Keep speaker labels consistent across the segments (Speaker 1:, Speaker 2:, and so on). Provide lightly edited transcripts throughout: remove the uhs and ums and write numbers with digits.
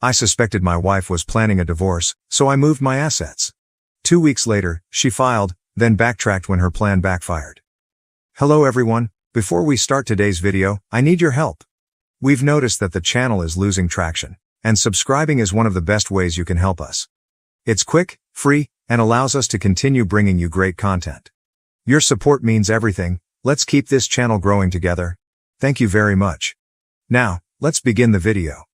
Speaker 1: I suspected my wife was planning a divorce, so I moved my assets. 2 weeks later, she filed, then backtracked when her plan backfired. Hello everyone, before we start today's video, I need your help. We've noticed that the channel is losing traction, and subscribing is one of the best ways you can help us. It's quick, free, and allows us to continue bringing you great content. Your support means everything. Let's keep this channel growing together. Thank you very much. Now, let's begin the video.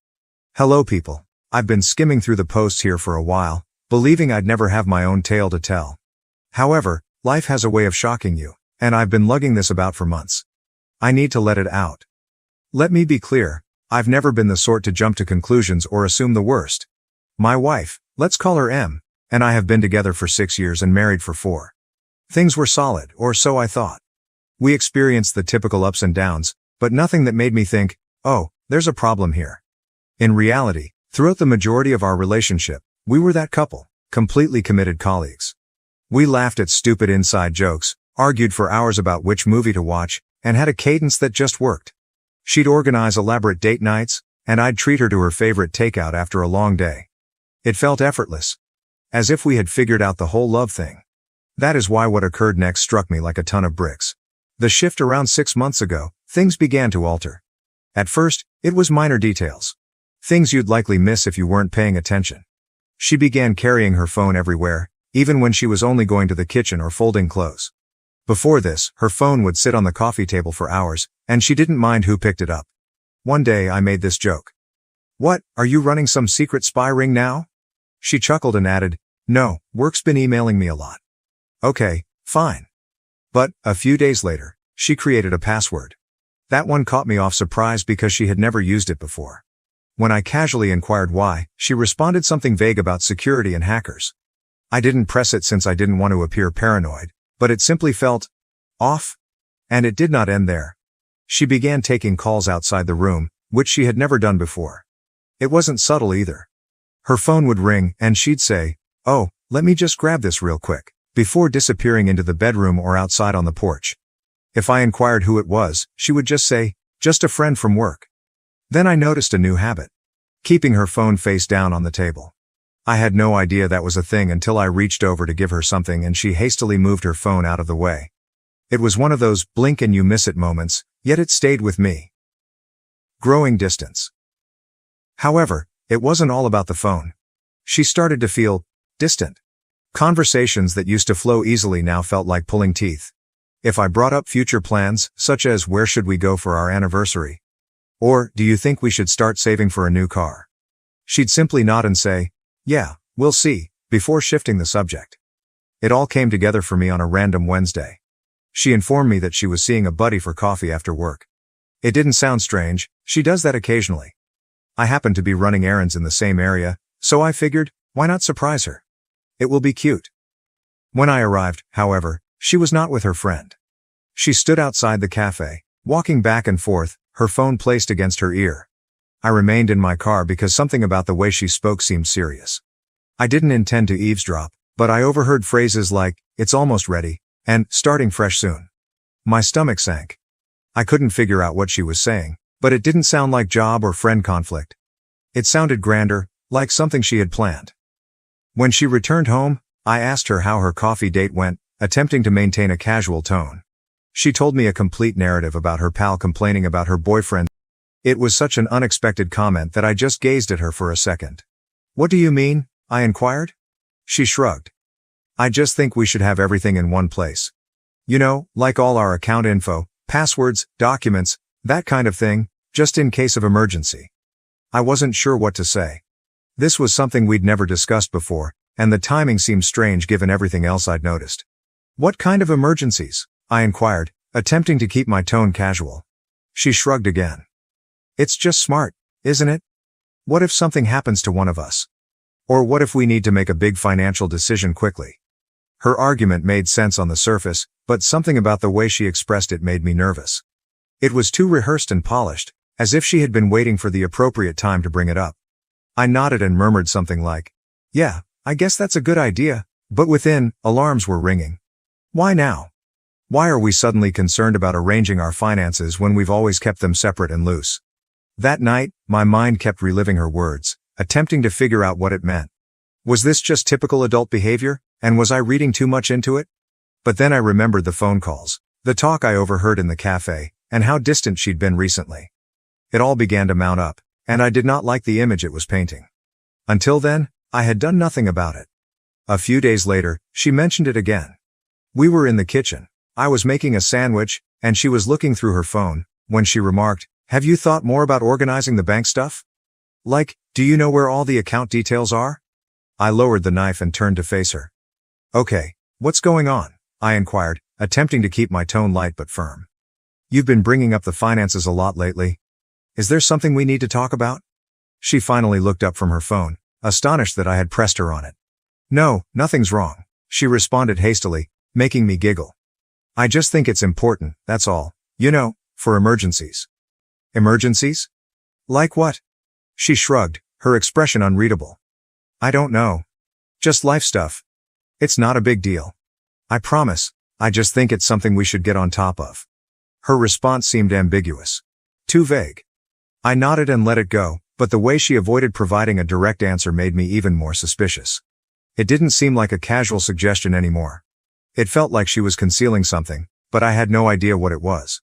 Speaker 1: Hello people. I've been skimming through the posts here for a while, believing I'd never have my own tale to tell. However, life has a way of shocking you, and I've been lugging this about for months. I need to let it out. Let me be clear, I've never been the sort to jump to conclusions or assume the worst. My wife, let's call her M, and I have been together for 6 years and married for 4. Things were solid, or so I thought. We experienced the typical ups and downs, but nothing that made me think, oh, there's a problem here. In reality, throughout the majority of our relationship, we were that couple, completely committed colleagues. We laughed at stupid inside jokes, argued for hours about which movie to watch, and had a cadence that just worked. She'd organize elaborate date nights, and I'd treat her to her favorite takeout after a long day. It felt effortless, as if we had figured out the whole love thing. That is why what occurred next struck me like a ton of bricks. The shift around 6 months ago, things began to alter. At first, it was minor details. Things you'd likely miss if you weren't paying attention. She began carrying her phone everywhere, even when she was only going to the kitchen or folding clothes. Before this, her phone would sit on the coffee table for hours, and she didn't mind who picked it up. One day I made this joke. "What, are you running some secret spy ring now?" She chuckled and added, "No, work's been emailing me a lot." Okay, fine. But, a few days later, she created a password. That one caught me off surprise because she had never used it before. When I casually inquired why, she responded something vague about security and hackers. I didn't press it since I didn't want to appear paranoid, but it simply felt off. And it did not end there. She began taking calls outside the room, which she had never done before. It wasn't subtle either. Her phone would ring, and she'd say, "Oh, let me just grab this real quick," before disappearing into the bedroom or outside on the porch. If I inquired who it was, she would just say, "Just a friend from work." Then I noticed a new habit. Keeping her phone face down on the table. I had no idea that was a thing until I reached over to give her something and she hastily moved her phone out of the way. It was one of those blink and you miss it moments, yet it stayed with me. Growing distance. However, it wasn't all about the phone. She started to feel distant. Conversations that used to flow easily now felt like pulling teeth. If I brought up future plans, such as where should we go for our anniversary? Or, do you think we should start saving for a new car? She'd simply nod and say, "Yeah, we'll see," before shifting the subject. It all came together for me on a random Wednesday. She informed me that she was seeing a buddy for coffee after work. It didn't sound strange, she does that occasionally. I happened to be running errands in the same area, so I figured, why not surprise her? It will be cute. When I arrived, however, she was not with her friend. She stood outside the cafe, walking back and forth, her phone placed against her ear. I remained in my car because something about the way she spoke seemed serious. I didn't intend to eavesdrop, but I overheard phrases like, "It's almost ready," and "starting fresh soon." My stomach sank. I couldn't figure out what she was saying, but it didn't sound like job or friend conflict. It sounded grander, like something she had planned. When she returned home, I asked her how her coffee date went, attempting to maintain a casual tone. She told me a complete narrative about her pal complaining about her boyfriend. It was such an unexpected comment that I just gazed at her for a second. "What do you mean?" I inquired. She shrugged. "I just think we should have everything in one place. You know, like all our account info, passwords, documents, that kind of thing, just in case of emergency." I wasn't sure what to say. This was something we'd never discussed before, and the timing seemed strange given everything else I'd noticed. "What kind of emergencies?" I inquired, attempting to keep my tone casual. She shrugged again. "It's just smart, isn't it? What if something happens to one of us? Or what if we need to make a big financial decision quickly?" Her argument made sense on the surface, but something about the way she expressed it made me nervous. It was too rehearsed and polished, as if she had been waiting for the appropriate time to bring it up. I nodded and murmured something like, "Yeah, I guess that's a good idea," but within, alarms were ringing. Why now? Why are we suddenly concerned about arranging our finances when we've always kept them separate and loose? That night, my mind kept reliving her words, attempting to figure out what it meant. Was this just typical adult behavior, and was I reading too much into it? But then I remembered the phone calls, the talk I overheard in the cafe, and how distant she'd been recently. It all began to mount up, and I did not like the image it was painting. Until then, I had done nothing about it. A few days later, she mentioned it again. We were in the kitchen. I was making a sandwich, and she was looking through her phone, when she remarked, "Have you thought more about organizing the bank stuff? Like, do you know where all the account details are?" I lowered the knife and turned to face her. "Okay, what's going on?" I inquired, attempting to keep my tone light but firm. "You've been bringing up the finances a lot lately. Is there something we need to talk about?" She finally looked up from her phone, astonished that I had pressed her on it. "No, nothing's wrong," she responded hastily, making me giggle. "I just think it's important, that's all. You know, for emergencies." "Emergencies? Like what?" She shrugged, her expression unreadable. "I don't know. Just life stuff. It's not a big deal. I promise, I just think it's something we should get on top of." Her response seemed ambiguous. Too vague. I nodded and let it go, but the way she avoided providing a direct answer made me even more suspicious. It didn't seem like a casual suggestion anymore. It felt like she was concealing something, but I had no idea what it was.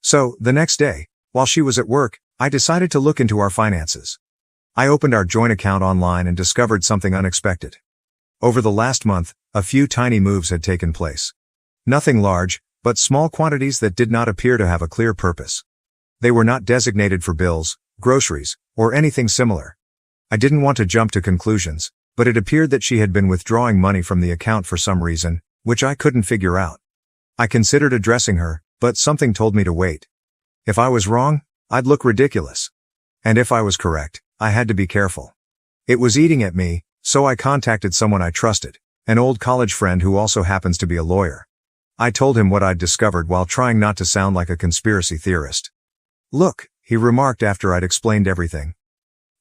Speaker 1: So, the next day, while she was at work, I decided to look into our finances. I opened our joint account online and discovered something unexpected. Over the last month, a few tiny moves had taken place. Nothing large, but small quantities that did not appear to have a clear purpose. They were not designated for bills, groceries, or anything similar. I didn't want to jump to conclusions, but it appeared that she had been withdrawing money from the account for some reason, which I couldn't figure out. I considered addressing her, but something told me to wait. If I was wrong, I'd look ridiculous. And if I was correct, I had to be careful. It was eating at me, so I contacted someone I trusted, an old college friend who also happens to be a lawyer. I told him what I'd discovered while trying not to sound like a conspiracy theorist. "Look," he remarked after I'd explained everything.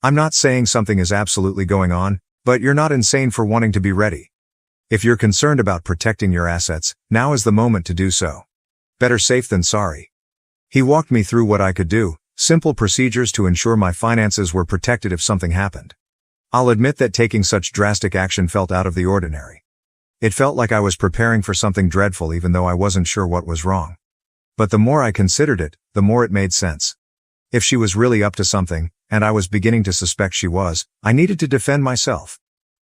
Speaker 1: "I'm not saying something is absolutely going on, but you're not insane for wanting to be ready. If you're concerned about protecting your assets, now is the moment to do so. Better safe than sorry." He walked me through what I could do, simple procedures to ensure my finances were protected if something happened. I'll admit that taking such drastic action felt out of the ordinary. It felt like I was preparing for something dreadful even though I wasn't sure what was wrong. But the more I considered it, the more it made sense. If she was really up to something, and I was beginning to suspect she was, I needed to defend myself.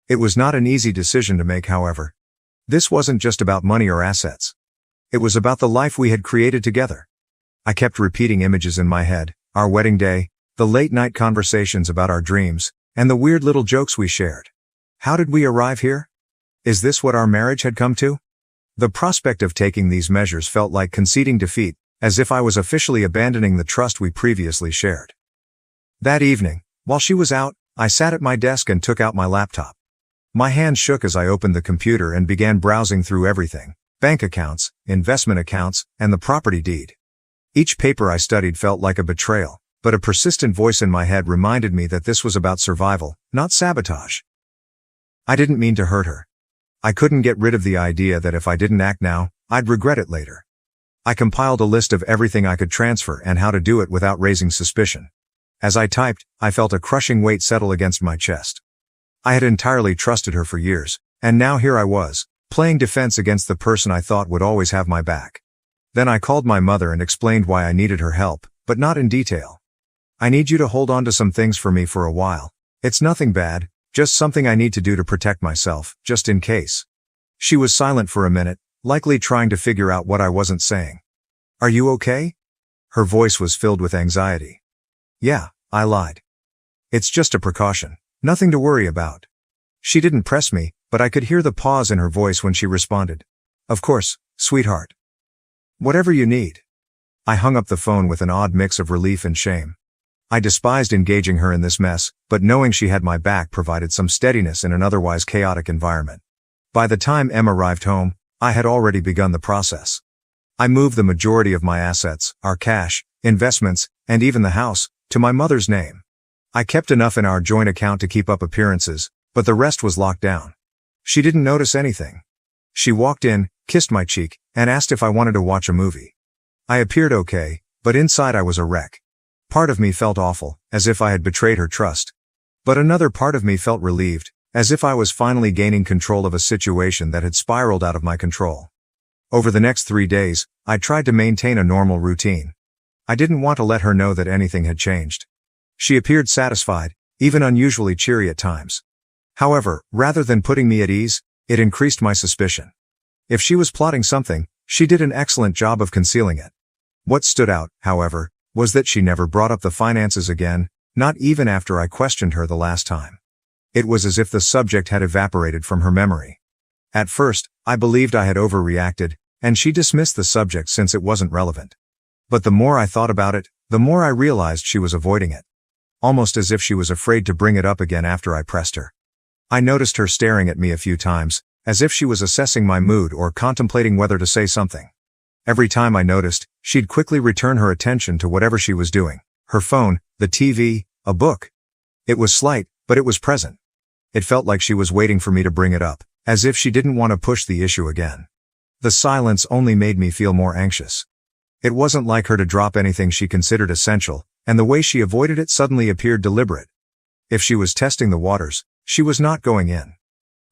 Speaker 1: It was not an easy decision to make, however. This wasn't just about money or assets. It was about the life we had created together. I kept repeating images in my head, our wedding day, the late-night conversations about our dreams, and the weird little jokes we shared. How did we arrive here? Is this what our marriage had come to? The prospect of taking these measures felt like conceding defeat, as if I was officially abandoning the trust we previously shared. That evening, while she was out, I sat at my desk and took out my laptop. My hand shook as I opened the computer and began browsing through everything: bank accounts, investment accounts, and the property deed. Each paper I studied felt like a betrayal, but a persistent voice in my head reminded me that this was about survival, not sabotage. I didn't mean to hurt her. I couldn't get rid of the idea that if I didn't act now, I'd regret it later. I compiled a list of everything I could transfer and how to do it without raising suspicion. As I typed, I felt a crushing weight settle against my chest. I had entirely trusted her for years, and now here I was, playing defense against the person I thought would always have my back. Then I called my mother and explained why I needed her help, but not in detail. "I need you to hold on to some things for me for a while. It's nothing bad, just something I need to do to protect myself, just in case." She was silent for a minute, likely trying to figure out what I wasn't saying. "Are you okay?" Her voice was filled with anxiety. "Yeah," I lied. "It's just a precaution. Nothing to worry about." She didn't press me, but I could hear the pause in her voice when she responded. "Of course, sweetheart. Whatever you need." I hung up the phone with an odd mix of relief and shame. I despised engaging her in this mess, but knowing she had my back provided some steadiness in an otherwise chaotic environment. By the time Em arrived home, I had already begun the process. I moved the majority of my assets, our cash, investments, and even the house, to my mother's name. I kept enough in our joint account to keep up appearances, but the rest was locked down. She didn't notice anything. She walked in, kissed my cheek, and asked if I wanted to watch a movie. I appeared okay, but inside I was a wreck. Part of me felt awful, as if I had betrayed her trust. But another part of me felt relieved, as if I was finally gaining control of a situation that had spiraled out of my control. Over the next 3 days, I tried to maintain a normal routine. I didn't want to let her know that anything had changed. She appeared satisfied, even unusually cheery at times. However, rather than putting me at ease, it increased my suspicion. If she was plotting something, she did an excellent job of concealing it. What stood out, however, was that she never brought up the finances again, not even after I questioned her the last time. It was as if the subject had evaporated from her memory. At first, I believed I had overreacted, and she dismissed the subject since it wasn't relevant. But the more I thought about it, the more I realized she was avoiding it. Almost as if she was afraid to bring it up again after I pressed her. I noticed her staring at me a few times, as if she was assessing my mood or contemplating whether to say something. Every time I noticed, she'd quickly return her attention to whatever she was doing, her phone, the TV, a book. It was slight, but it was present. It felt like she was waiting for me to bring it up, as if she didn't want to push the issue again. The silence only made me feel more anxious. It wasn't like her to drop anything she considered essential, and the way she avoided it suddenly appeared deliberate. If she was testing the waters, she was not going in.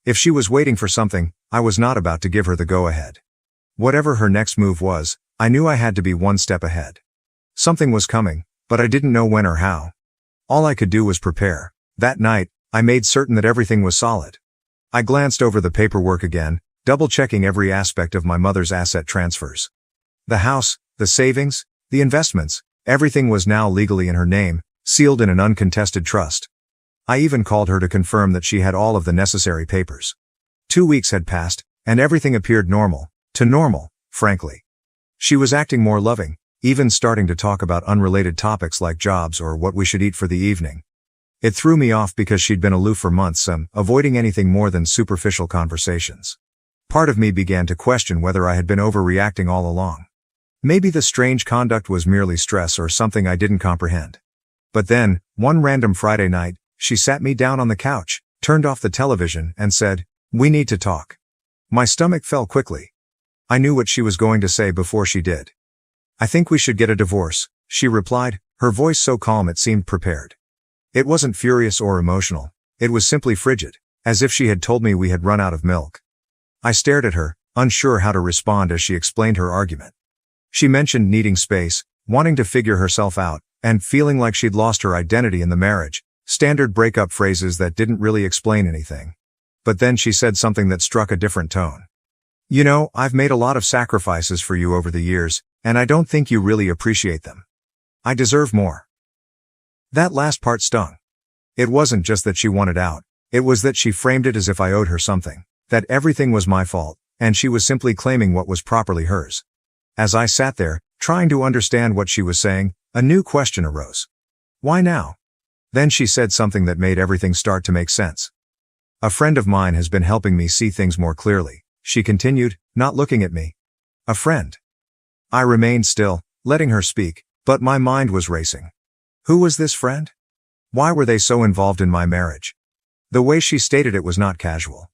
Speaker 1: If she was waiting for something, I was not about to give her the go-ahead. Whatever her next move was, I knew I had to be one step ahead. Something was coming, but I didn't know when or how. All I could do was prepare. That night, I made certain that everything was solid. I glanced over the paperwork again, double-checking every aspect of my mother's asset transfers. The house, the savings, the investments, everything was now legally in her name, sealed in an uncontested trust. I even called her to confirm that she had all of the necessary papers. 2 weeks had passed, and everything appeared normal, frankly. She was acting more loving, even starting to talk about unrelated topics like jobs or what we should eat for the evening. It threw me off because she'd been aloof for months, avoiding anything more than superficial conversations. Part of me began to question whether I had been overreacting all along. Maybe the strange conduct was merely stress or something I didn't comprehend. But then, one random Friday night, she sat me down on the couch, turned off the television, and said, "We need to talk." My stomach fell quickly. I knew what she was going to say before she did. "I think we should get a divorce," she replied, her voice so calm it seemed prepared. It wasn't furious or emotional, it was simply frigid, as if she had told me we had run out of milk. I stared at her, unsure how to respond as she explained her argument. She mentioned needing space, wanting to figure herself out, and feeling like she'd lost her identity in the marriage, standard breakup phrases that didn't really explain anything. But then she said something that struck a different tone. "You know, I've made a lot of sacrifices for you over the years, and I don't think you really appreciate them. I deserve more." That last part stung. It wasn't just that she wanted out, it was that she framed it as if I owed her something, that everything was my fault, and she was simply claiming what was properly hers. As I sat there, trying to understand what she was saying, a new question arose. Why now? Then she said something that made everything start to make sense. "A friend of mine has been helping me see things more clearly," she continued, not looking at me. "A friend." I remained still, letting her speak, but my mind was racing. Who was this friend? Why were they so involved in my marriage? The way she stated it was not casual.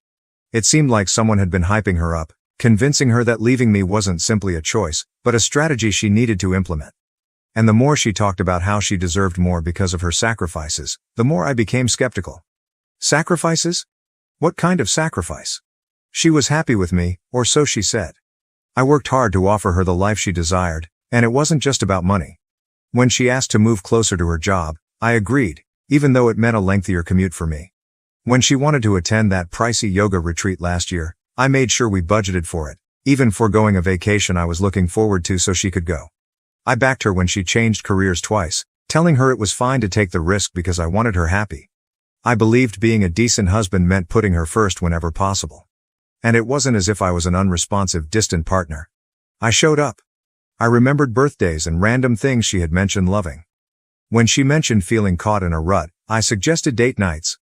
Speaker 1: It seemed like someone had been hyping her up, convincing her that leaving me wasn't simply a choice, but a strategy she needed to implement. And the more she talked about how she deserved more because of her sacrifices, the more I became skeptical. Sacrifices? What kind of sacrifice? She was happy with me, or so she said. I worked hard to offer her the life she desired, and it wasn't just about money. When she asked to move closer to her job, I agreed, even though it meant a lengthier commute for me. When she wanted to attend that pricey yoga retreat last year, I made sure we budgeted for it, even foregoing a vacation I was looking forward to so she could go. I backed her when she changed careers twice, telling her it was fine to take the risk because I wanted her happy. I believed being a decent husband meant putting her first whenever possible. And it wasn't as if I was an unresponsive, distant partner. I showed up. I remembered birthdays and random things she had mentioned loving. When she mentioned feeling caught in a rut, I suggested date nights.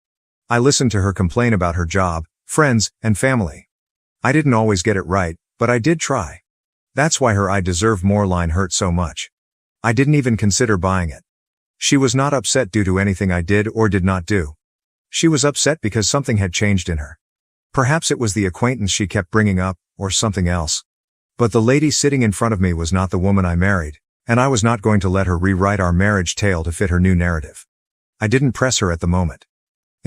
Speaker 1: I listened to her complain about her job, friends, and family. I didn't always get it right, but I did try. That's why her "I deserve more" line hurt so much. I didn't even consider buying it. She was not upset due to anything I did or did not do. She was upset because something had changed in her. Perhaps it was the acquaintance she kept bringing up, or something else. But the lady sitting in front of me was not the woman I married, and I was not going to let her rewrite our marriage tale to fit her new narrative. I didn't press her at the moment.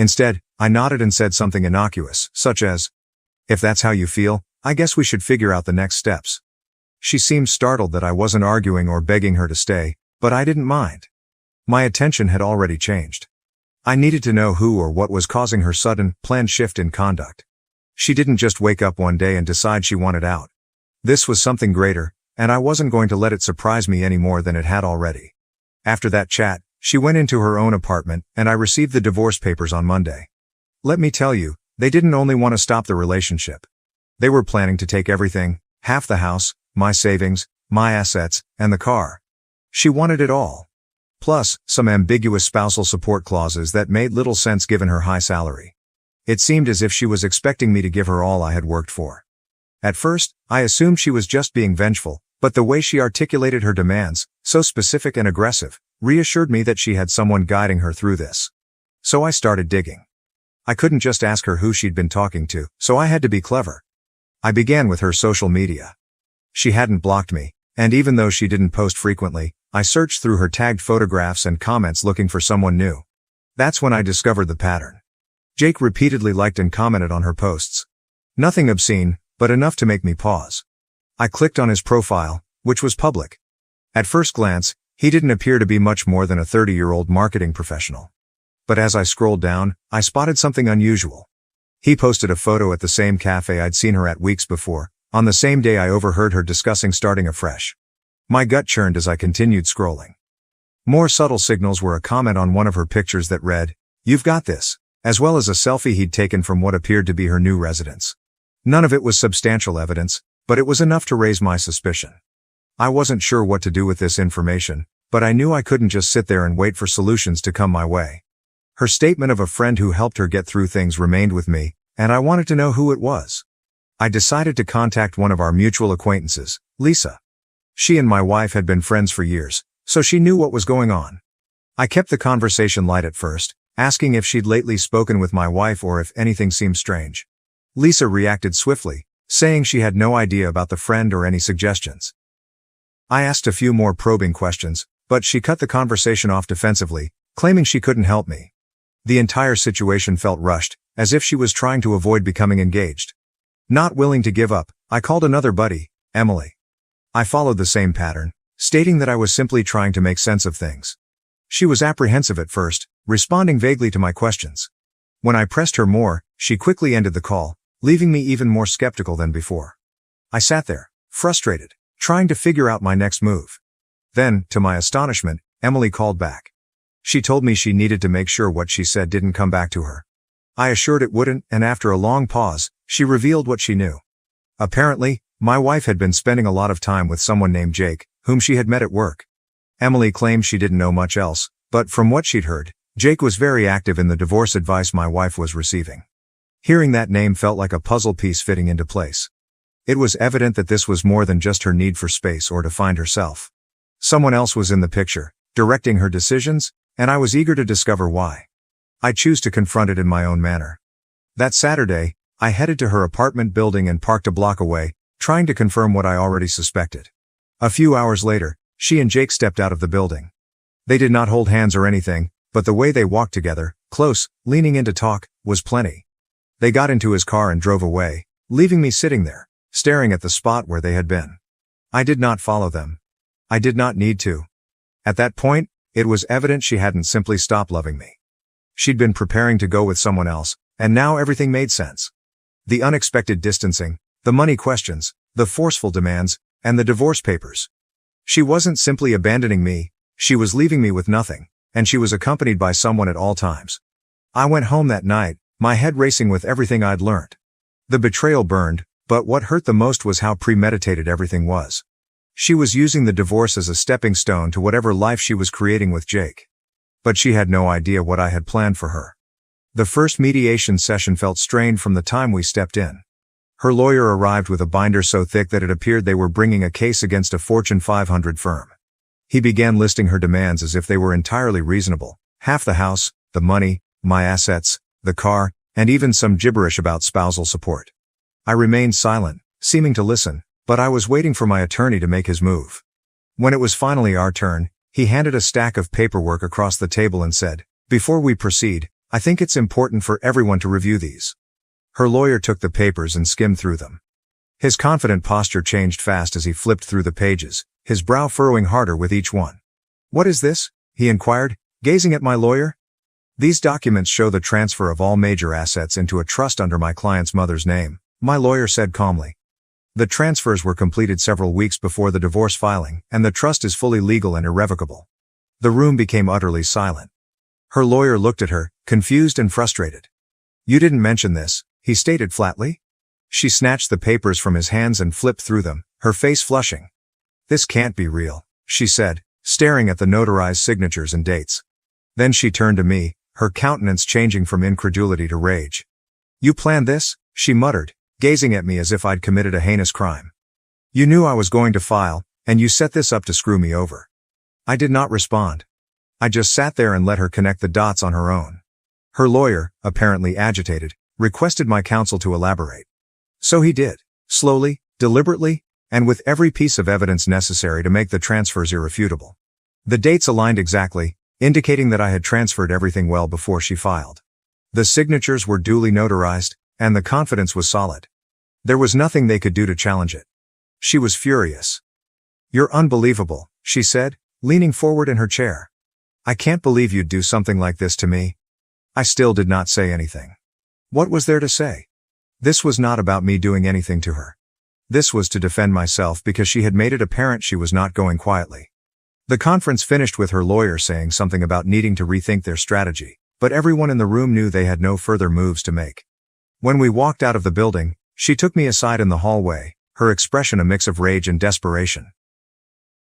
Speaker 1: Instead, I nodded and said something innocuous, such as, "If that's how you feel, I guess we should figure out the next steps." She seemed startled that I wasn't arguing or begging her to stay, but I didn't mind. My attention had already changed. I needed to know who or what was causing her sudden, planned shift in conduct. She didn't just wake up one day and decide she wanted out. This was something greater, and I wasn't going to let it surprise me any more than it had already. After that chat, she went into her own apartment, and I received the divorce papers on Monday. Let me tell you, they didn't only want to stop the relationship. They were planning to take everything, half the house, my savings, my assets, and the car. She wanted it all. Plus, some ambiguous spousal support clauses that made little sense given her high salary. It seemed as if she was expecting me to give her all I had worked for. At first, I assumed she was just being vengeful, but the way she articulated her demands, so specific and aggressive, reassured me that she had someone guiding her through this. So I started digging. I couldn't just ask her who she'd been talking to, so I had to be clever. I began with her social media. She hadn't blocked me, and even though she didn't post frequently, I searched through her tagged photographs and comments looking for someone new. That's when I discovered the pattern. Jake repeatedly liked and commented on her posts. Nothing obscene, but enough to make me pause. I clicked on his profile, which was public. At first glance, he didn't appear to be much more than a 30-year-old marketing professional. But as I scrolled down, I spotted something unusual. He posted a photo at the same cafe I'd seen her at weeks before. On the same day I overheard her discussing starting afresh. My gut churned as I continued scrolling. More subtle signals were a comment on one of her pictures that read, "You've got this," as well as a selfie he'd taken from what appeared to be her new residence. None of it was substantial evidence, but it was enough to raise my suspicion. I wasn't sure what to do with this information, but I knew I couldn't just sit there and wait for solutions to come my way. Her statement of a friend who helped her get through things remained with me, and I wanted to know who it was. I decided to contact one of our mutual acquaintances, Lisa. She and my wife had been friends for years, so she knew what was going on. I kept the conversation light at first, asking if she'd lately spoken with my wife or if anything seemed strange. Lisa reacted swiftly, saying she had no idea about the friend or any suggestions. I asked a few more probing questions, but she cut the conversation off defensively, claiming she couldn't help me. The entire situation felt rushed, as if she was trying to avoid becoming engaged. Not willing to give up, I called another buddy, Emily. I followed the same pattern, stating that I was simply trying to make sense of things. She was apprehensive at first, responding vaguely to my questions. When I pressed her more, she quickly ended the call, leaving me even more skeptical than before. I sat there, frustrated, trying to figure out my next move. Then, to my astonishment, Emily called back. She told me she needed to make sure what she said didn't come back to her. I assured it wouldn't, and after a long pause, she revealed what she knew. Apparently, my wife had been spending a lot of time with someone named Jake, whom she had met at work. Emily claimed she didn't know much else, but from what she'd heard, Jake was very active in the divorce advice my wife was receiving. Hearing that name felt like a puzzle piece fitting into place. It was evident that this was more than just her need for space or to find herself. Someone else was in the picture, directing her decisions, and I was eager to discover why. I chose to confront it in my own manner. That Saturday, I headed to her apartment building and parked a block away, trying to confirm what I already suspected. A few hours later, she and Jake stepped out of the building. They did not hold hands or anything, but the way they walked together, close, leaning in to talk, was plenty. They got into his car and drove away, leaving me sitting there, staring at the spot where they had been. I did not follow them. I did not need to. At that point, it was evident she hadn't simply stopped loving me. She'd been preparing to go with someone else, and now everything made sense. The unexpected distancing, the money questions, the forceful demands, and the divorce papers. She wasn't simply abandoning me, she was leaving me with nothing, and she was accompanied by someone at all times. I went home that night, my head racing with everything I'd learned. The betrayal burned, but what hurt the most was how premeditated everything was. She was using the divorce as a stepping stone to whatever life she was creating with Jake. But she had no idea what I had planned for her. The first mediation session felt strained from the time we stepped in. Her lawyer arrived with a binder so thick that it appeared they were bringing a case against a Fortune 500 firm. He began listing her demands as if they were entirely reasonable. Half the house, the money, my assets, the car, and even some gibberish about spousal support. I remained silent, seeming to listen, but I was waiting for my attorney to make his move. When it was finally our turn, he handed a stack of paperwork across the table and said, "Before we proceed, I think it's important for everyone to review these. Her lawyer took the papers and skimmed through them. His confident posture changed fast as he flipped through the pages, his brow furrowing harder with each one. "What is this?" he inquired, gazing at my lawyer. "These documents show the transfer of all major assets into a trust under my client's mother's name," my lawyer said calmly. "The transfers were completed several weeks before the divorce filing, and the trust is fully legal and irrevocable." The room became utterly silent. Her lawyer looked at her, confused and frustrated. "You didn't mention this," he stated flatly. She snatched the papers from his hands and flipped through them, her face flushing. "This can't be real," she said, staring at the notarized signatures and dates. Then she turned to me, her countenance changing from incredulity to rage. "You planned this?" she muttered, gazing at me as if I'd committed a heinous crime. "You knew I was going to file, and you set this up to screw me over." I did not respond. I just sat there and let her connect the dots on her own. Her lawyer, apparently agitated, requested my counsel to elaborate. So he did, slowly, deliberately, and with every piece of evidence necessary to make the transfers irrefutable. The dates aligned exactly, indicating that I had transferred everything well before she filed. The signatures were duly notarized, and the confidence was solid. There was nothing they could do to challenge it. She was furious. "You're unbelievable," she said, leaning forward in her chair. "I can't believe you'd do something like this to me." I still did not say anything. What was there to say? This was not about me doing anything to her. This was to defend myself because she had made it apparent she was not going quietly. The conference finished with her lawyer saying something about needing to rethink their strategy, but everyone in the room knew they had no further moves to make. When we walked out of the building, she took me aside in the hallway, her expression a mix of rage and desperation.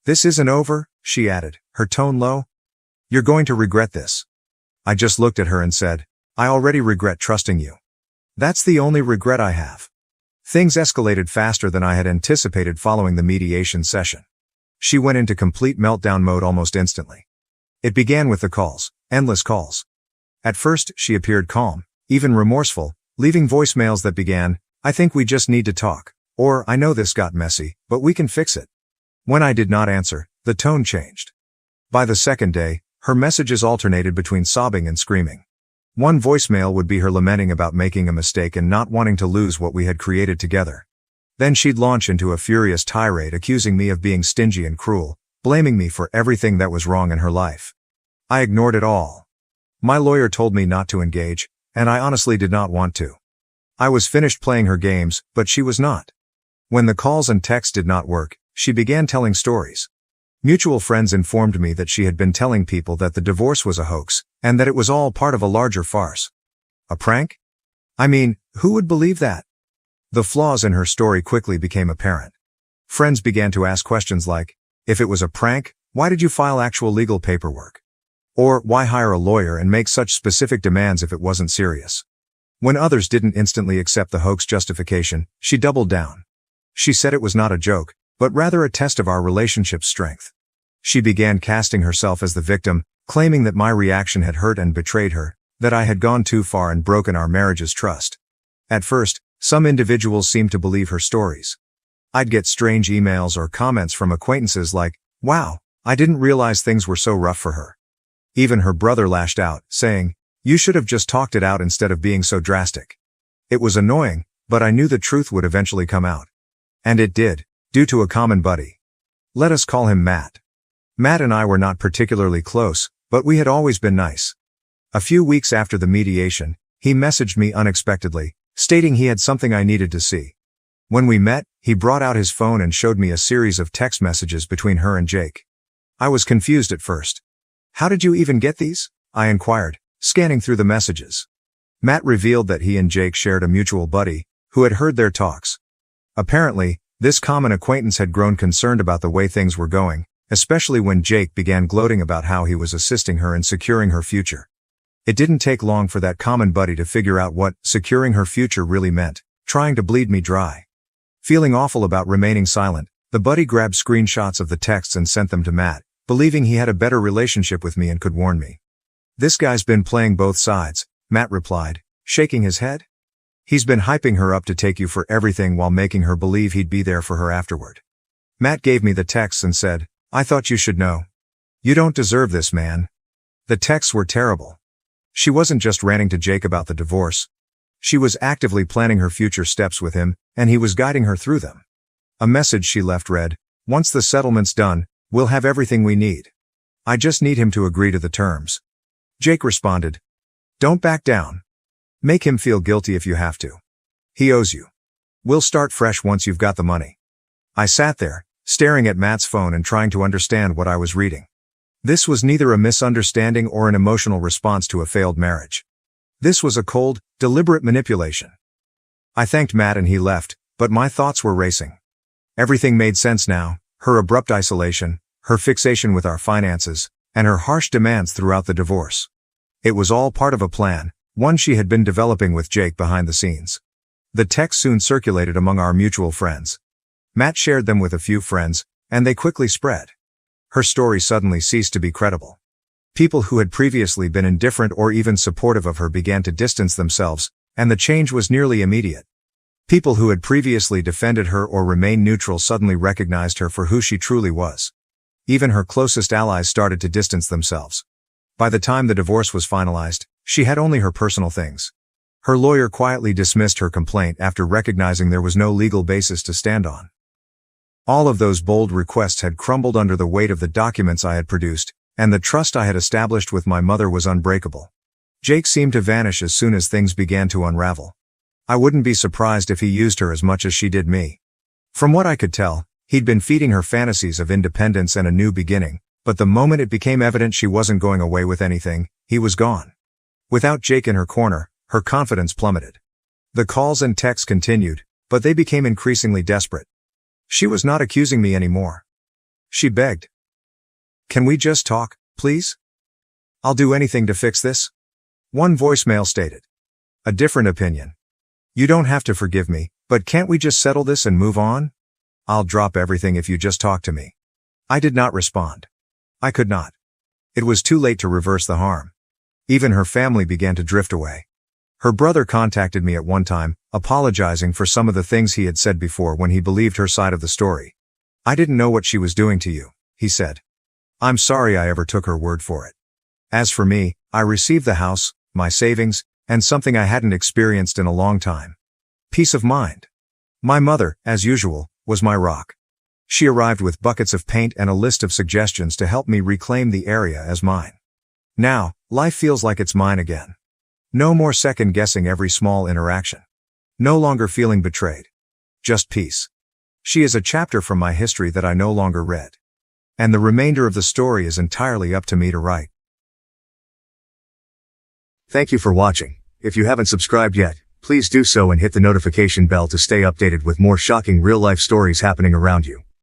Speaker 1: "This isn't over," she added, her tone low. "You're going to regret this." I just looked at her and said, "I already regret trusting you. That's the only regret I have." Things escalated faster than I had anticipated following the mediation session. She went into complete meltdown mode almost instantly. It began with the calls, endless calls. At first, she appeared calm, even remorseful, leaving voicemails that began, "I think we just need to talk," or "I know this got messy, but we can fix it." When I did not answer, the tone changed. By the second day, her messages alternated between sobbing and screaming. One voicemail would be her lamenting about making a mistake and not wanting to lose what we had created together. Then she'd launch into a furious tirade accusing me of being stingy and cruel, blaming me for everything that was wrong in her life. I ignored it all. My lawyer told me not to engage, and I honestly did not want to. I was finished playing her games, but she was not. When the calls and texts did not work, she began telling stories. Mutual friends informed me that she had been telling people that the divorce was a hoax, and that it was all part of a larger farce. A prank? I mean, who would believe that? The flaws in her story quickly became apparent. Friends began to ask questions like, if it was a prank, why did you file actual legal paperwork? Or, why hire a lawyer and make such specific demands if it wasn't serious? When others didn't instantly accept the hoax justification, she doubled down. She said it was not a joke, but rather a test of our relationship's strength. She began casting herself as the victim, claiming that my reaction had hurt and betrayed her, that I had gone too far and broken our marriage's trust. At first, some individuals seemed to believe her stories. I'd get strange emails or comments from acquaintances like, "Wow, I didn't realize things were so rough for her." Even her brother lashed out, saying, "You should have just talked it out instead of being so drastic." It was annoying, but I knew the truth would eventually come out. And it did, due to a common buddy. Let us call him Matt. Matt and I were not particularly close, but we had always been nice. A few weeks after the mediation, he messaged me unexpectedly, stating he had something I needed to see. When we met, he brought out his phone and showed me a series of text messages between her and Jake. I was confused at first. "How did you even get these?" I inquired, scanning through the messages. Matt revealed that he and Jake shared a mutual buddy, who had heard their talks. Apparently, this common acquaintance had grown concerned about the way things were going, especially when Jake began gloating about how he was assisting her in securing her future. It didn't take long for that common buddy to figure out what securing her future really meant, trying to bleed me dry. Feeling awful about remaining silent, the buddy grabbed screenshots of the texts and sent them to Matt, believing he had a better relationship with me and could warn me. "This guy's been playing both sides," Matt replied, shaking his head. "He's been hyping her up to take you for everything while making her believe he'd be there for her afterward." Matt gave me the texts and said, "I thought you should know. You don't deserve this, man." The texts were terrible. She wasn't just ranting to Jake about the divorce. She was actively planning her future steps with him, and he was guiding her through them. A message she left read, "Once the settlement's done, we'll have everything we need. I just need him to agree to the terms." Jake responded, "Don't back down. Make him feel guilty if you have to. He owes you. We'll start fresh once you've got the money." I sat there, staring at Matt's phone and trying to understand what I was reading. This was neither a misunderstanding or an emotional response to a failed marriage. This was a cold, deliberate manipulation. I thanked Matt and he left, but my thoughts were racing. Everything made sense now: her abrupt isolation, her fixation with our finances, and her harsh demands throughout the divorce. It was all part of a plan, one she had been developing with Jake behind the scenes. The text soon circulated among our mutual friends. Matt shared them with a few friends, and they quickly spread. Her story suddenly ceased to be credible. People who had previously been indifferent or even supportive of her began to distance themselves, and the change was nearly immediate. People who had previously defended her or remained neutral suddenly recognized her for who she truly was. Even her closest allies started to distance themselves. By the time the divorce was finalized, she had only her personal things. Her lawyer quietly dismissed her complaint after recognizing there was no legal basis to stand on. All of those bold requests had crumbled under the weight of the documents I had produced, and the trust I had established with my mother was unbreakable. Jake seemed to vanish as soon as things began to unravel. I wouldn't be surprised if he used her as much as she did me. From what I could tell, he'd been feeding her fantasies of independence and a new beginning, but the moment it became evident she wasn't going away with anything, he was gone. Without Jake in her corner, her confidence plummeted. The calls and texts continued, but they became increasingly desperate. She was not accusing me anymore. She begged. "Can we just talk, please? I'll do anything to fix this." One voicemail stated. A different opinion. "You don't have to forgive me, but can't we just settle this and move on? I'll drop everything if you just talk to me." I did not respond. I could not. It was too late to reverse the harm. Even her family began to drift away. Her brother contacted me at one time, apologizing for some of the things he had said before when he believed her side of the story. "I didn't know what she was doing to you," he said. "I'm sorry I ever took her word for it." As for me, I received the house, my savings, and something I hadn't experienced in a long time: peace of mind. My mother, as usual, was my rock. She arrived with buckets of paint and a list of suggestions to help me reclaim the area as mine. Now, life feels like it's mine again. No more second-guessing every small interaction. No longer feeling betrayed. Just peace. She is a chapter from my history that I no longer read. And the remainder of the story is entirely up to me to write. Thank you for watching. If you haven't subscribed yet, please do so and hit the notification bell to stay updated with more shocking real-life stories happening around you.